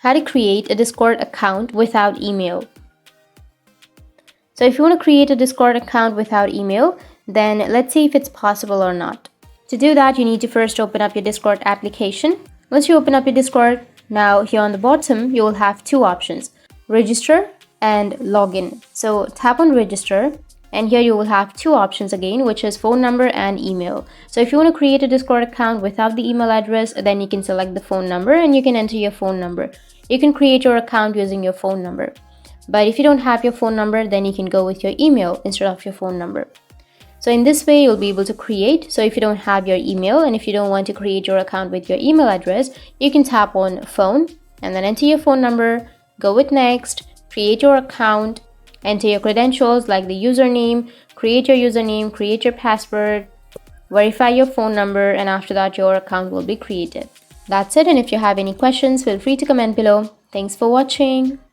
how to create a Discord account without email. So if you want to create a Discord account without email, then let's see if it's possible or not. To do that, you need to first open up your Discord application. Once you open up your Discord, now here on the bottom, you will have two options, register and login. So tap on register, and here you will have two options again, which is phone number and email. So if you want to create a Discord account without the email address, then you can select the phone number and you can enter your phone number. You can create your account using your phone number. But if you don't have your phone number, then you can go with your email instead of your phone number. So in this way, you'll be able to create. So if you don't have your email and if you don't want to create your account with your email address, you can tap on phone and then enter your phone number, go with next, create your account, enter your credentials like the username, create your password, verify your phone number, and after that your account will be created. That's it, and if you have any questions, feel free to comment below. Thanks for watching.